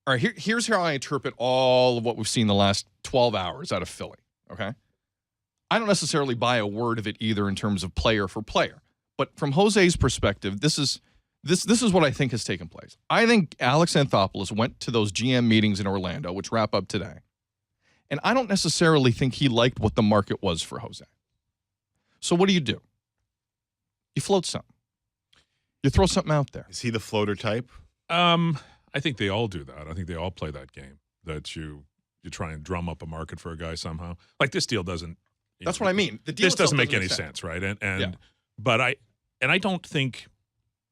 All right, here's how I interpret all of what we've seen the last 12 hours out of Philly, okay? I don't necessarily buy a word of it either in terms of player for player. But from Jose's perspective, this is what I think has taken place. I think Alex Anthopoulos went to those GM meetings in Orlando, which wrap up today, and I don't necessarily think he liked what the market was for Jose. So what do? You float something. You throw something out there. Is he the floater type? I think they all do that. I think they all play that game, that you try and drum up a market for a guy somehow. Like this deal doesn't. That's what I mean. The deal this doesn't make any sense, right? But I don't think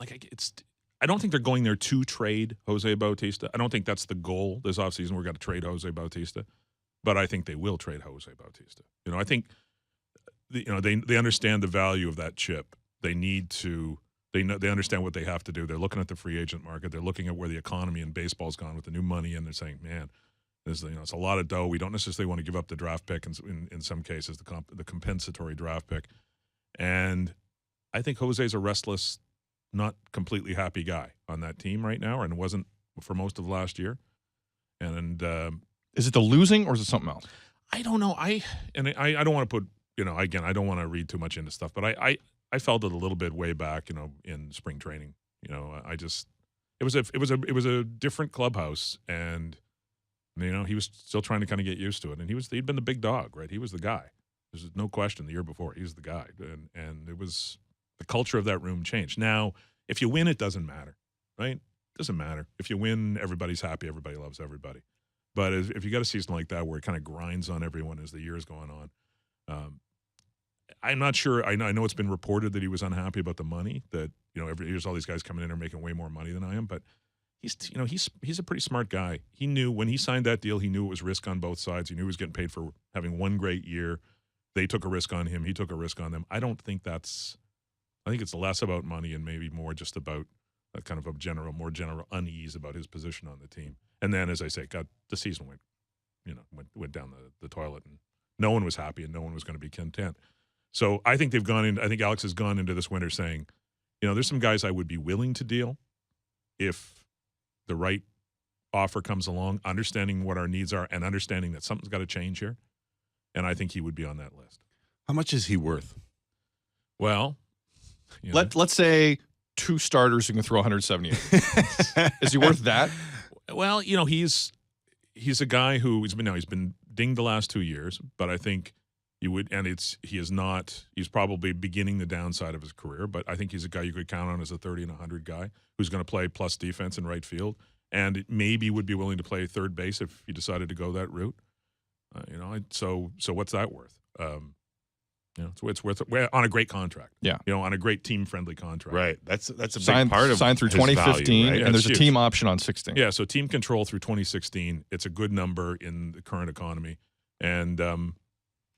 I don't think they're going there to trade Jose Bautista. I don't think that's the goal this offseason. We're going to trade Jose Bautista, but I think they will trade Jose Bautista. I think they understand the value of that chip. They need to. They understand what they have to do. They're looking at the free agent market. They're looking at where the economy and baseball's gone with the new money, and they're saying, "Man, it's a lot of dough. We don't necessarily want to give up the draft pick in some cases, the compensatory draft pick." And I think Jose's a restless, not completely happy guy on that team right now, and wasn't for most of last year. And is it the losing or is it something else? I don't know. I don't want to put again, I don't want to read too much into stuff, but I felt it a little bit way back, in spring training. It was a different clubhouse, and he was still trying to kind of get used to it. And he'd been the big dog, right? He was the guy. There's no question. The year before, he was the guy, and it was the culture of that room changed. Now, if you win, it doesn't matter, right? It doesn't matter. If you win, everybody's happy. Everybody loves everybody. But if you got a season like that where it kind of grinds on everyone as the year is going on. I'm not sure. I know it's been reported that he was unhappy about the money. That here's all these guys coming in and making way more money than I am. But he's a pretty smart guy. He knew when he signed that deal. He knew it was risk on both sides. He knew he was getting paid for having one great year. They took a risk on him. He took a risk on them. I think it's less about money and maybe more just about a kind of more general unease about his position on the team. And then, as I say, the season went down the toilet, and no one was happy, and no one was going to be content. So I think I think Alex has gone into this winter saying, there's some guys I would be willing to deal if the right offer comes along, understanding what our needs are and understanding that something's got to change here. And I think he would be on that list. How much is he worth? Well, let's say 2 starters who can throw 178. Is he worth that? Well, he's a guy who he's been dinged the last 2 years, but I think he's probably beginning the downside of his career, but I think he's a guy you could count on as a 30 and 100 guy who's going to play plus defense in right field, and maybe would be willing to play third base if he decided to go that route. So what's that worth? It's worth on a great contract. Yeah. On a great team-friendly contract. Right. That's a big part of signed through his 2015, value, right? and there's a huge team option on 16. Yeah, so team control through 2016. It's a good number in the current economy, and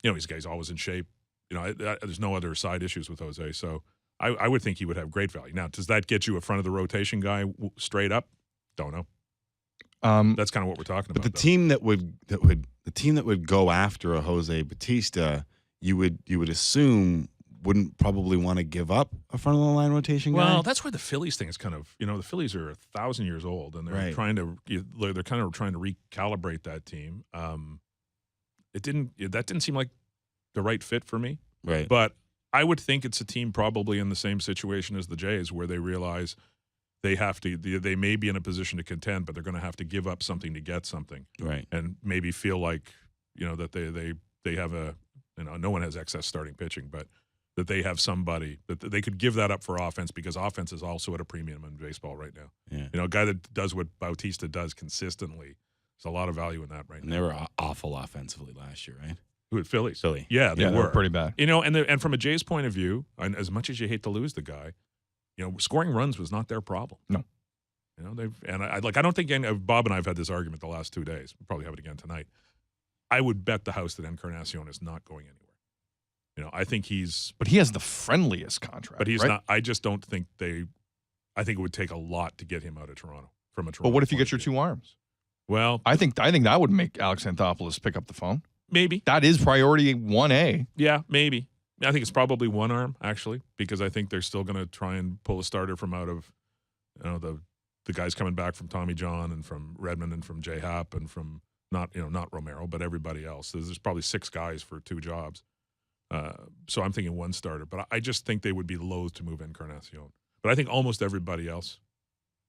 he's always in shape. There's no other side issues with Jose, so I would think he would have great value. Now, does that get you a front of the rotation guy straight up? Don't know. That's kind of what we're talking about. But the team that would go after a Jose Bautista, you would assume wouldn't probably want to give up a front of the line rotation guy. Well, that's where the Phillies thing is kind of. The Phillies are 1,000 years old, and they're trying to recalibrate that team. That didn't seem like the right fit for me. Right. But I would think it's a team probably in the same situation as the Jays, where they realize they may be in a position to contend, but they're going to have to give up something to get something. Right. And maybe feel like, that they have no one has excess starting pitching, but that they have somebody that they could give that up for offense, because offense is also at a premium in baseball right now. Yeah. A guy that does what Bautista does consistently, there's a lot of value in that right now. And they were awful offensively last year, right? Who at Phillies? Philly. Yeah, they were pretty bad. And from a Jays point of view, and as much as you hate to lose the guy, scoring runs was not their problem. No. I don't think Bob and I have had this argument the last 2 days. We'll probably have it again tonight. I would bet the house that Encarnacion is not going anywhere. I think but he has the friendliest contract. But he's right? not. I just don't think I think it would take a lot to get him out of Toronto from a Toronto. But what if you point get your of view. 2 arms? Well, I think that would make Alex Anthopoulos pick up the phone. Maybe. That is priority 1A. Yeah, maybe. I think it's probably one arm, actually, because I think they're still going to try and pull a starter from out of the the guys coming back from Tommy John and from Redmond and from J Happ and from not Romero, but everybody else. There's probably 6 guys for 2 jobs. So I'm thinking 1 starter, but I just think they would be loath to move Encarnacion. But I think almost everybody else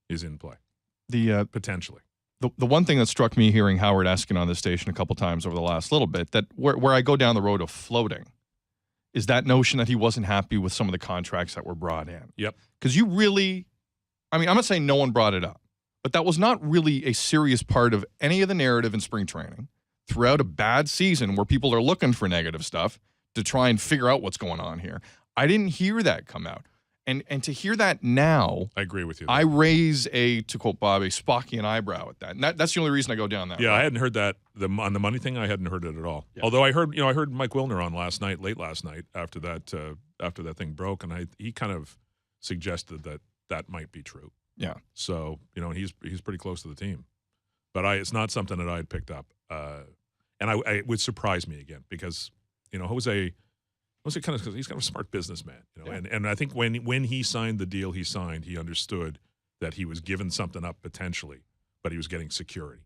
is in play. Potentially. The one thing that struck me hearing Howard asking on this station a couple times over the last little bit, that where I go down the road of floating, is that notion that he wasn't happy with some of the contracts that were brought in. Yep. Because you really, I mean, I'm not saying no one brought it up, but that was not really a serious part of any of the narrative in spring training throughout a bad season where people are looking for negative stuff to try and figure out what's going on here. I didn't hear that come out. And to hear that now, I agree with you. I raise to quote Bob, a Spockian eyebrow at that. And that's the only reason I go down that road. I hadn't heard that on the money thing. I hadn't heard it at all. Yeah. Although I heard Mike Wilner on late last night after that thing broke, and he kind of suggested that might be true. Yeah. So he's pretty close to the team, but it's not something that I had picked up, and it would surprise me again because Jose kind of, because he's kind of a smart businessman, Yeah. and I think when he signed the deal he signed, he understood that he was giving something up potentially, but he was getting security.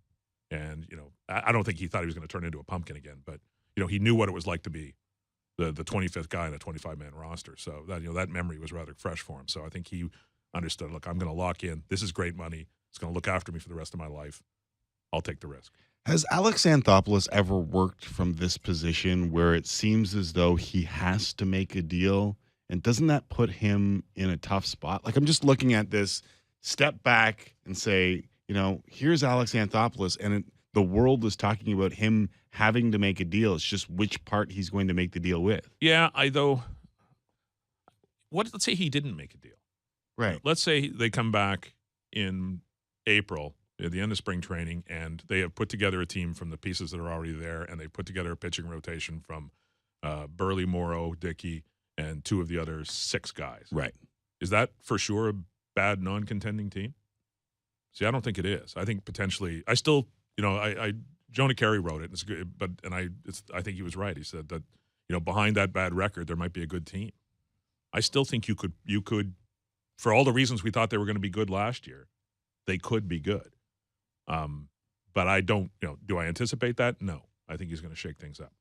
And, I don't think he thought he was going to turn into a pumpkin again, but, he knew what it was like to be the 25th guy in a 25-man roster. So that memory was rather fresh for him. So I think he understood, look, I'm going to lock in. This is great money. It's going to look after me for the rest of my life. I'll take the risk. Has Alex Anthopoulos ever worked from this position where it seems as though he has to make a deal? And doesn't that put him in a tough spot? Like, I'm just looking at this, step back and say, here's Alex Anthopoulos, and the world is talking about him having to make a deal. It's just which part he's going to make the deal with. Yeah, let's say he didn't make a deal. Right. Let's say they come back in April at the end of spring training, and they have put together a team from the pieces that are already there, and they put together a pitching rotation from Burley, Morrow, Dickey, and 2 of the other 6 guys. Right. Is that for sure a bad non-contending team? See, I don't think it is. I think potentially, I still, Jonah Carey wrote it, it's good, I think he was right. He said that, behind that bad record, there might be a good team. I still think you could, for all the reasons we thought they were going to be good last year, they could be good. But I don't, do I anticipate that? No. I think he's going to shake things up.